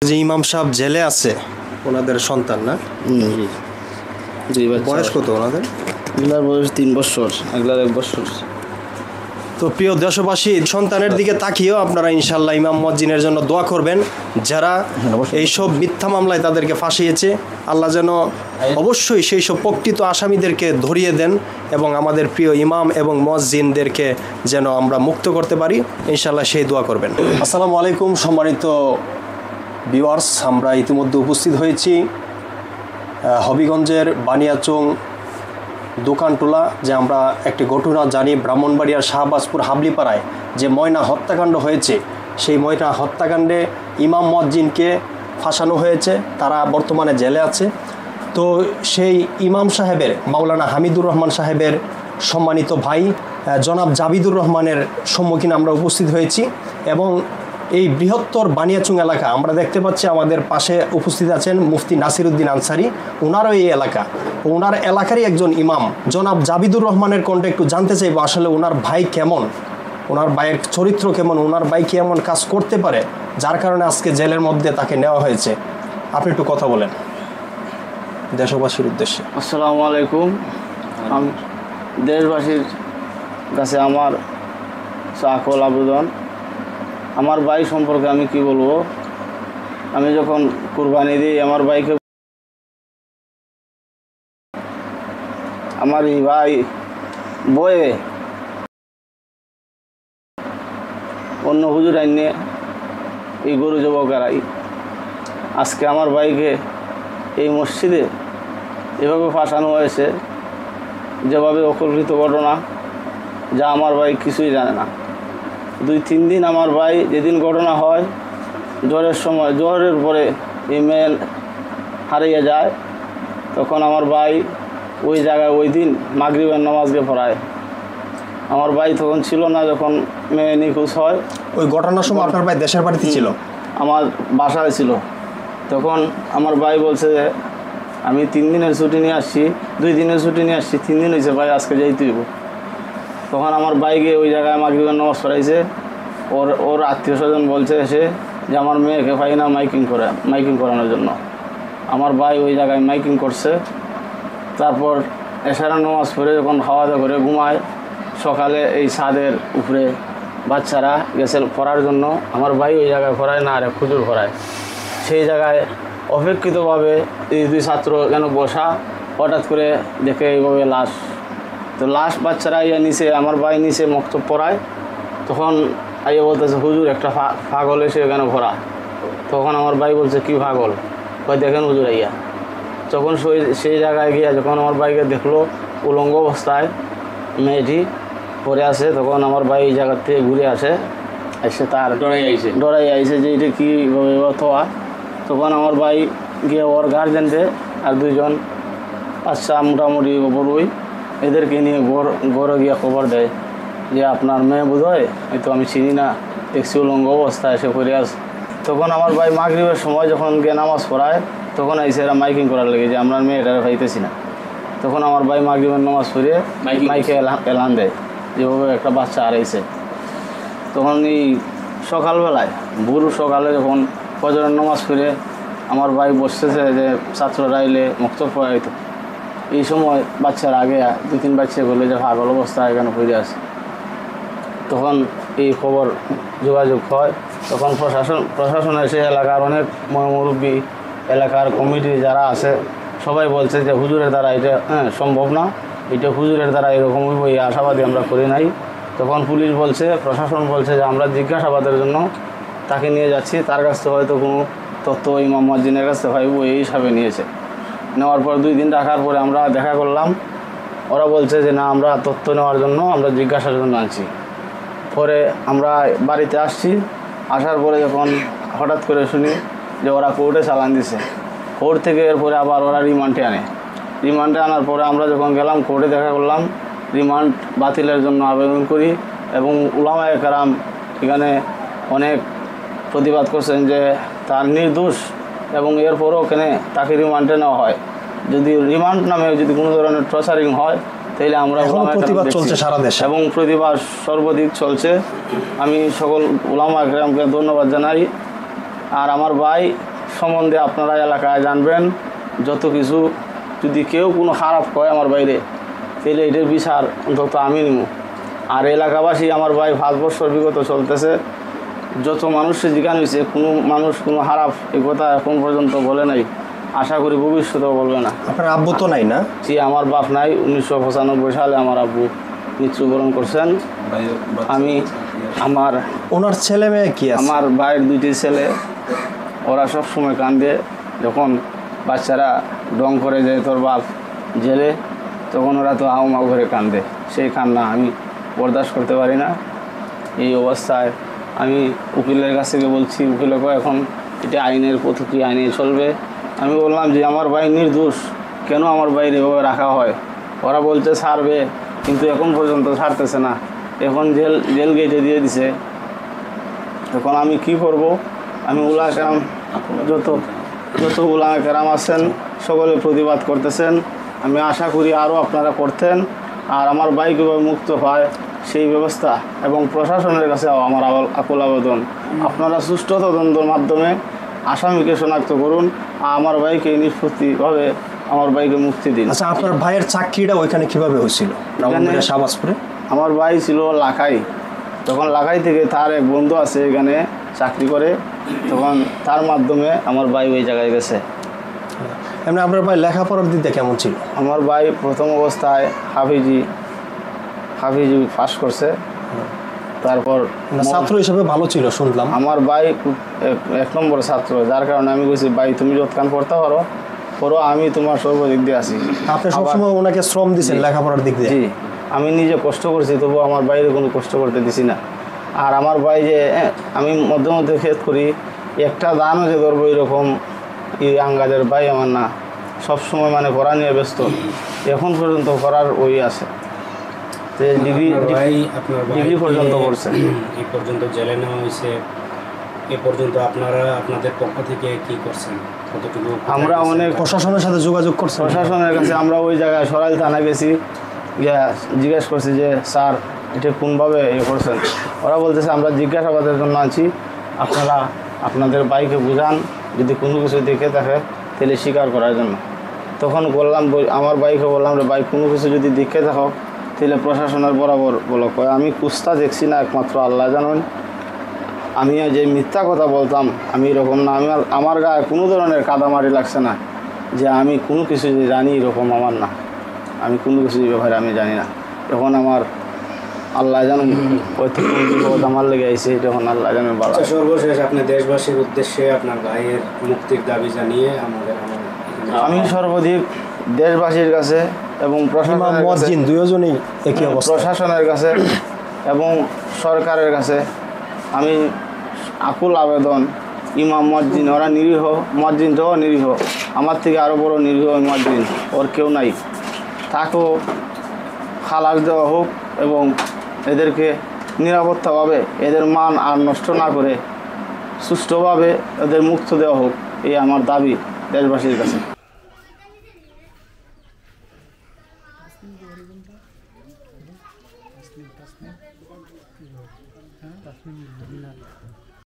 যে ইমাম সাহেব জেলে আছে ওনাদের সন্তান না? জি বয়স কত ওনাদের? এগুলার বয়স 3 বছর, এগুলার 1 বছর। তো প্রিয় দেশবাসী, সন্তানের দিকে তাকিয়েও আপনারা ইনশাল্লাহ ইমাম মুয়াজ্জিনের জন্য দোয়া করবেন। যারা এইসব মিথ্যা মামলায় তাদেরকে ফাঁসিয়েছে, আল্লাহ যেন অবশ্যই সেই সব প্রকৃত আসামিদেরকে ধরিয়ে দেন এবং আমাদের প্রিয় ইমাম এবং মুয়াজ্জিনদেরকে যেন আমরা মুক্ত করতে পারি, ইনশাল্লাহ সেই দোয়া করবেন। আসসালামু আলাইকুম সম্মানিত ভিউয়ার্স, আমরা ইতিমধ্যে উপস্থিত হয়েছি হবিগঞ্জের বানিয়াচং দোকানটোলা। যে আমরা একটি ঘটনা জানি, ব্রাহ্মণবাড়িয়ার শাহবাজপুর হাবলিপাড়ায় যে ময়না হত্যাকাণ্ড হয়েছে, সেই ময়না হত্যাকাণ্ডে ইমাম মুয়াজ্জিনকে ফাঁসানো হয়েছে, তারা বর্তমানে জেলে আছে। তো সেই ইমাম সাহেবের, মাওলানা হামিদুর রহমান সাহেবের সম্মানিত ভাই জনাব জাবিদুর রহমানের সম্মুখীন আমরা উপস্থিত হয়েছি এবং এই বৃহত্তর বানিয়াচং এলাকা আমরা দেখতে পাচ্ছি। আমাদের পাশে উপস্থিত আছেন মুফতি নাসিরউদ্দিন আনসারী, ওনারও এই এলাকা, ওনার এলাকারই একজন ইমাম জনাব জাবিদুর রহমানের কণ্ঠে একটু জানতে চাইবো আসলে ওনার ভাই কেমন, ওনার ভাইয়ের চরিত্র কেমন, ওনার ভাই কি এমন কাজ করতে পারে যার কারণে আজকে জেলের মধ্যে তাকে নেওয়া হয়েছে। আপনি একটু কথা বলেন দেশবাসীর উদ্দেশ্যে। আসসালামু আলাইকুম। আমি দেশবাসীর কাছে আমার সকল আবেদন, আমার ভাই সম্পর্কে আমি কি বলবো। আমি যখন কুরবানি দিই আমার ভাইকে, আমার এই ভাই বয়ে অন্য হুজুর আইনে এই গরু যুবকেরাই আজকে আমার ভাইকে এই মসজিদে এভাবে ফাঁসানো হয়েছে, যেভাবে অকল্পিত ঘটনা, যা আমার ভাই কিছুই জানে না। 2-3 দিন আমার ভাই, যেদিন ঘটনা হয় জ্বরের সময়, জ্বরের পরে এই মেয়ে হারিয়ে যায়, তখন আমার ভাই ওই জায়গায় ওই দিন মাগরিবের নামাজকে পড়ায়। আমার ভাই তখন ছিল না যখন মেয়ে নিখোঁজ হয়। ওই ঘটনার সময় আপনার ভাই দেশের বাড়িতে ছিল? আমার বাসায় ছিল। তখন আমার ভাই বলছে যে আমি 3 দিনের ছুটি নিয়ে আসছি, 2 দিনের ছুটি নিয়ে আসছি, 3 দিন হয়েছে ভাই, আজকে যাইতে হইব। তখন আমার ভাই গিয়ে ওই জায়গায় মাগরিবের নামাজ পড়াইছে। ওর আত্মীয় স্বজন বলছে এসে যে আমার মেয়েকে পাই না মাইকিং করানোর জন্য। আমার ভাই ওই জায়গায় মাইকিং করছে। তারপর এশারের নামাজ পড়ে যখন খাওয়া দাওয়া করে ঘুমায়, সকালে এই ছাদের উপরে বাচ্চারা গেছে পড়ার জন্য, আমার ভাই ওই জায়গায় পড়ায় না, আরে খুজুর পড়ায়। সেই জায়গায় অপেক্ষিতভাবে এই 2 ছাত্র যেন বসা, হঠাৎ করে দেখে এইভাবে লাশ। তো লাশ বাচ্চারা ইয়া নিচে, আমার ভাই নিচে মক্তব পড়ায়। তখন আইয়া বলতেছে হুজুর একটা পাগল এসে এখানে ভরা। তখন আমার ভাই বলছে কি পাগল? ভাই দেখেন হুজুর আইয়া। তখন সেই জায়গায় গিয়া যখন আমার ভাইকে দেখলো উলঙ্গ অবস্থায় মেয়েটি পরে আছে, তখন আমার ভাই এই জায়গার থেকে ঘুরে আসে, এসে তার ডরাই আইছে যে এটা কীভাবে অথবা। তখন আমার ভাই গিয়ে ওর গার্জেনদের আর 2 জন বাচ্চা মোটামুটি বড়ই, এদেরকে নিয়ে গড়ে গিয়ে খবর দেয় যে আপনার মেয়ে বোধ হয়, হয়তো আমি চিনি না, দেখছি উলঙ্গ অবস্থায় এসে পড়ে আস। তখন আমার ভাই মাগরিবের সময় যখন গিয়ে নামাজ পড়ায়, তখন আইসে এরা মাইকিং করার লেগে যে আমরা মেয়েটারে পাইতেছি না। তখন আমার ভাই মাগরিবের নামাজ পড়ে মাইকে এলান দেয় যেভাবে একটা বাচ্চা হারাইছে। তখন এই সকালবেলায় ভোর সকালে যখন ফজরের নামাজ পড়ে আমার ভাই বসতেছে যে ছাত্ররা এলে মক্তব পড়াইতো, এই সময় বাচ্চারা আগে 2-3 বাচ্চা বলে যে পাগল অবস্থায় এখানে পড়ে আছে। তখন এই খবর যোগাযোগ হয়। তখন প্রশাসন এসে এলাকার অনেক মুরব্বী, এলাকার কমিটি যারা আছে সবাই বলছে যে হুজুরের দ্বারা এটা সম্ভব না, এটা হুজুরের দ্বারা এরকম এই আশাবাদী আমরা করি নাই। তখন পুলিশ বলছে, প্রশাসন বলছে যে আমরা জিজ্ঞাসাবাদের জন্য তাকে নিয়ে যাচ্ছি, তার কাছ থেকে হয়তো কোনো তথ্য ইমাম মুয়াজ্জিনের কাছ থেকে ভাইবো, এই হিসাবে নিয়েছে। নেওয়ার পর 2 দিন রাখার পরে আমরা দেখা করলাম, ওরা বলছে যে না, আমরা তথ্য নেওয়ার জন্য আমরা জিজ্ঞাসার জন্য আনছি। পরে আমরা বাড়িতে আসছি, আসার পরে যখন হঠাৎ করে শুনি যে ওরা কোর্টে চালান দিছে। কোর্ট থেকে এরপরে আবার ওরা রিমান্ডে আনার পরে আমরা যখন গেলাম কোর্টে দেখা করলাম, রিমান্ড বাতিলের জন্য আবেদন করি এবং উলামায়ে কেরাম এখানে অনেক প্রতিবাদ করছেন যে তার নির্দোষ এবং এরপরও ওখানে তাকে রিমান্ডে নেওয়া হয়। যদি রিমান্ড নামে যদি কোনো ধরনের টর্চারিং হয় তাহলে আমরা প্রতিবাদ চলছে সারা দেশে এবং প্রতিবাদ সর্বাধিক চলছে। আমি সকল উলামা কেরামকে ধন্যবাদ জানাই আর আমার ভাই সম্বন্ধে আপনারা এলাকায় জানবেন, যত কিছু যদি কেউ কোনো খারাপ কয় আমার বাইরে, তাহলে এটার বিচার অন্তত আমি নিব। আর এলাকাবাসী আমার ভাই 5 বছর বিগত চলতেছে, যত মানুষের জিজ্ঞাসা হয়েছে কোনো মানুষ কোনো খারাপ এই কথা এখন পর্যন্ত বলে নাই, আশা করি ভবিষ্যতেও বলবে না। আপনার আব্বু তো নাই না? জি, আমার বাপ নাই। 1995 সালে আমার আব্বু মৃত্যুবরণ করছেন। আমার ওনার ছেলে মেয়ে কি আছে? আমার ভাইয়ের 2টি ছেলে, ওরা সব সময় কান্দে। যখন বাচ্চারা ডং করে যায় তোর বাপ জেলে, তখন ওরা তো হাউ মাউ করে কান্দে। সেই কান্না আমি বরদাস্ত করতে পারি না। এই অবস্থায় আমি উকিলের কাছ থেকে বলছি, উকিলে কয় এখন এটা আইনের পদ্ধতি, আইনে চলবে। আমি বললাম যে আমার ভাই নির্দোষ, কেন আমার ভাইয়ের এভাবে রাখা হয়? ওরা বলছে ছাড়বে, কিন্তু এখন পর্যন্ত ছাড়তেছে না। এখন জেল গেটে দিয়ে দিছে। এখন আমি কি করব? আমি উলামা কেরাম যত উলামা কেরাম আছেন সকলে প্রতিবাদ করতেছেন। আমি আশা করি আরও আপনারা করতেন। আর আমার ভাই কীভাবে মুক্ত হয় সেই ব্যবস্থা এবং প্রশাসনের কাছে আমার আকুল আবেদন, আপনারা সুষ্ঠু তদন্তের মাধ্যমে আসামিকে শনাক্ত করুন, আর আমার ভাইকে নিষ্পত্তিভাবে আমার ভাইকে মুক্তি দিন। আচ্ছা, আপনার ভাইয়ের চাকরিটা ওইখানে কিভাবে হয়েছিল ব্রাহ্মণবাড়িয়া শাহবাজপুরে? আমার ভাই ছিল লাখাই, তখন লাখাই থেকে তার এক বন্ধু আছে এখানে চাকরি করে, তখন তার মাধ্যমে আমার ভাই ওই জায়গায় গেছে। এমনি আপনার ভাই লেখাপড়ার দিকটা কেমন ছিল? আমার ভাই প্রথম অবস্থায় হাফিজি পাস করছে, তারপর ছাত্র হিসেবে ভালো ছিল শুনলাম। আমার ভাই খুব 1 নম্বর ছাত্র, যার কারণে আমি বলছি ভাই তুমি যতক্ষণ পড়তে পারো, আমি তোমার সর্বদিক দিয়ে আছি। আপনি সবসময় ওনাকে শ্রম দিচ্ছেন লেখাপড়ার দিক দিয়ে? জি, আমি নিজে কষ্ট করছি, তবু আমার বাইরে কোনো কষ্ট করতে দিছি না। আর আমার ভাই যে আমি মধ্যে মধ্যে খেত করি, একটা দানও যে ধরবো এরকম এই আঙ্গাজের ভাই আমার না, সবসময় মানে পড়া নিয়ে ব্যস্ত। এখন পর্যন্ত পড়ার ওই আছে, ডিগ্রি পর্যন্ত করছে। এই পর্যন্ত জেলে নেওয়া হয়েছে, এ পর্যন্ত আপনারা আপনাদের পক্ষ থেকে কি করছেন? কতটুকু আমরা অনেক প্রশাসনের সাথে যোগাযোগ করছি, প্রশাসনের কাছে আমরা ওই জায়গায় সরাইল থানা গেছি, গিয়া জিজ্ঞেস করছি যে স্যার এটা কোনভাবে করছেন। ওরা বলতেছে আমরা জিজ্ঞাসাবাদের জন্য আছি, আপনারা আপনাদের বাইকে বুঝান, যদি কোনো কিছু দেখে থাকে তাহলে স্বীকার করার জন্য। তখন বললাম, আমার বাইকে বললাম রে ভাই, কোনো কিছু যদি দেখে থাকো তাহলে প্রশাসনের বরাবর বলো। আমি কুস্তা দেখছি না, একমাত্র আল্লাহ জানেন। আমি যে মিথ্যা কথা বলতাম আমি এরকম না, আমার গায়ে কোনো ধরনের কাদামারি লাগছে না যে আমি কোনো কিছু যে জানি, এরকম আমার না। আমি কোনো কিছু ব্যাপারে আমি জানি না। এখন আমার আল্লাহ জানেন হয়তো কোন বিপদ আমার লেগে আইছে, তখন আল্লাহ জানেন ভালো। সর্বশেষ আপনি দেশবাসীর উদ্দেশ্যে আপনার ভাইয়ের মুক্তির দাবি জানিয়ে আমি সর্বাধিক দেশবাসীর কাছে এবং প্রশাসনের কাছে এবং সরকারের কাছে আমি আকুল আবেদন, ইমাম মুয়াজ্জিন ওরা নিরীহ, মুয়াজ্জিন তো নিরীহ, আমার থেকে আরও বড় নিরীহ মুয়াজ্জিন ওর কেউ নাই, তাকেও খালাস দেওয়া হোক এবং এদেরকে নিরাপত্তাভাবে এদের মান আর নষ্ট না করে সুষ্ঠুভাবে এদের মুক্ত দেওয়া হোক, এই আমার দাবি দেশবাসীর কাছে।